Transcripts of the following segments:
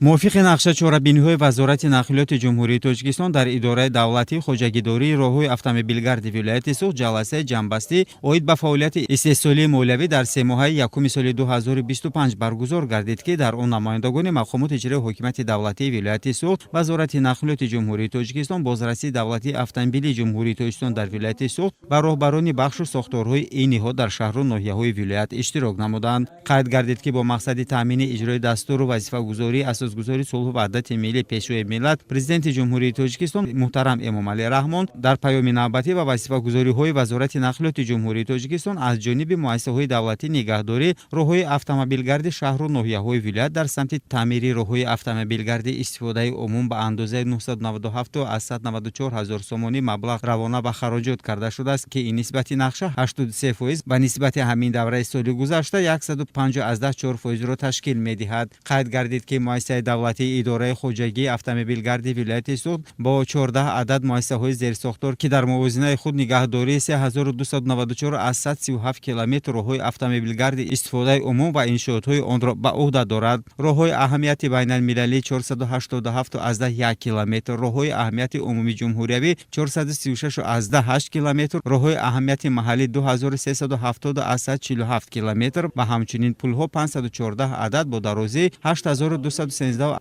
موافق نقشه چهاربینی‌های وزارت نقلیات جمهوری تاجیکستان در اداره دولتی خوجگیداری راه‌های اتومبیلگرد ولایت سوخت جلسه جنبستی اوید به فعالیت استحصالی مولوی در سه ماهه یکم سال 2025 برگزار گردید که در آن نمایندگان مقامات اجرایی حکومت دولتی ولایت سوخت وزارت نقلیات جمهوری تاجیکستان بازرسی دولتی اتومبیل جمهوری تاجیکستان در ولایت سوخت و راهبران بخش و ساختارهای این نهاد در شهر و ناحیه‌های ولایت اشتراک نمودند. قید گردید که با مقصد تامین اجرای دستور و وظیفه‌گذاری گزاری صلح و وحدت ملی پیشروی ملت پرزیدنت جمهوری تاجیکستان محترم امامعلی رحمان در پیام نوبتی و وظیفه‌گذاری های وزارت نقلیات جمهوری تاجیکستان از جانب مؤسسه‌های دولتی نگهداری راه‌های اتومبیلگرد شهر و ناحیه‌های ولایت در سمت تعمیر راه‌های اتومبیلگرد استفاده عموم به اندازه 997 و 194 هزار سومانی مبلغ روانه و خراجات کرده شده است که این نسبت نقشه 83% و نسبت همین دوره سال گذشته 150.4% را تشکیل می‌دهد. قید گردید که مؤسسه دولتی اداره خوجگی اتومبیلگرد ولایت سوخت با 14 عدد مؤسسه‌های زیرساختار که در موازنه خود نگهداری 3294 از 137 کیلومتر راه‌های اتومبیلگرد استفاده عموم و انشاءات‌های آن را به عهده دارد. راه‌های اهمیت بین‌المللی 487 از 1 کیلومتر، راه‌های اهمیت عمومی جمهوریوی 436 از 8 کیلومتر، راه‌های اهمیت محلی 2370 از 147 کیلومتر و همچنین پل‌ها 514 عدد با درازی 8213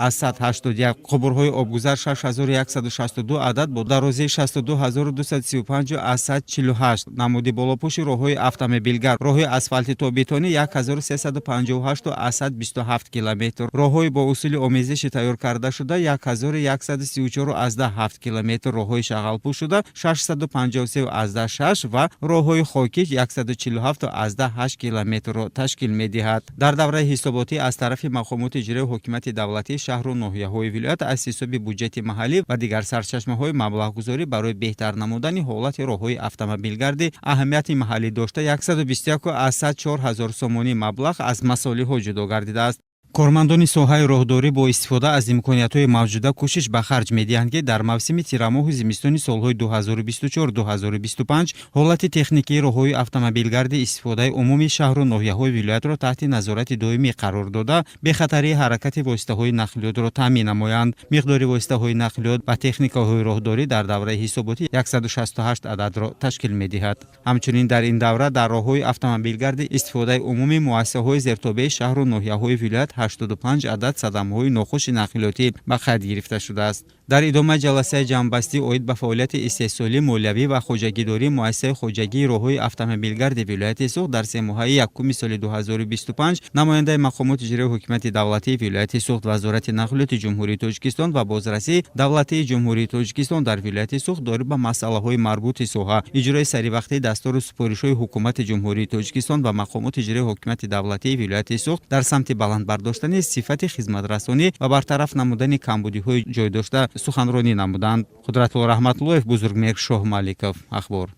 از 181 قبورهای آبگذر 6162 عدد با درازی 62235 از 148 نمودی بالاپوش راههای اتومبیلگرد راههای اسفالتی تا بتونی 1358 از 127 کیلومتر، راههای با اصول آمیزش تیار کرده شده 1134 از 7 کیلومتر، راههای شغل شده 653 از 6 و راههای خاکی 147 از 8 کیلومتر را تشکیل می‌دهد. در دوره حساباتی از طرف مقامات اجرایی حکومت دولتی شهر و ناحیه‌های ولایت از حساب بودجت محلی و دیگر سرچشمه‌های مبلغ‌گذاری برای بهتر نمودن حالت راه‌های اتومبیلگرد اهمیت محلی داشته 121 از 104 هزار سومانی مبلغ از مصالح جدا گردیده است. کارمندان ساحه راهداری با استفاده از امکانیت‌های موجوده کوشش به خرج می‌دهند که در موسم تیرماه و زمستانی سال‌های 2024-2025 حالت تکنیکی راه‌های اتومبیلگرد استفاده عمومی شهر و ناحیه‌های ولایت را تحت نظارت دائمی قرار داده به خطری حرکت واسطه‌های نقلیات را تامین نمایند. مقدار واسطه‌های نقلیات و تکنیک‌های راهداری در دوره حساباتی 168 عدد را تشکیل می‌دهد. همچنین در این دوره در راه‌های اتومبیلگرد استفاده عمومی مؤسسه‌های زیرتابع شهر و ناحیه‌های ولایت 85 عدد صدمه‌های ناخوش نقلیاتی به خط گرفته شده است. در ادامه جلسه جنبستی اوید به فعالیت استحصالی مولوی و خوجگیداری مؤسسه خوجگی راه‌های اتومبیلگرد ولایت سوخت در سه ماهه یکم سال 2025 نماینده مقامات اجرایی حکومت دولتی ولایت سوخت وزارت نقلیات جمهوری تاجیکستان و بازرسی دولتی جمهوری تاجیکستان در ولایت سوخت دارای به مسائل‌های مربوط ساحه اجرای سریوقته دستور و سپارش‌های حکومت جمهوری تاجیکستان و مقامات اجرایی حکومت دولتی ولایت سوخت در سمت بلند برداشتن صفت خدمترسانی و برطرف نمودن کمبودی‌های جای داشته سخنرانی نمودند. قدرت‌الله رحمت‌اللهов، بزرگمهر شاه مالکов. اخبار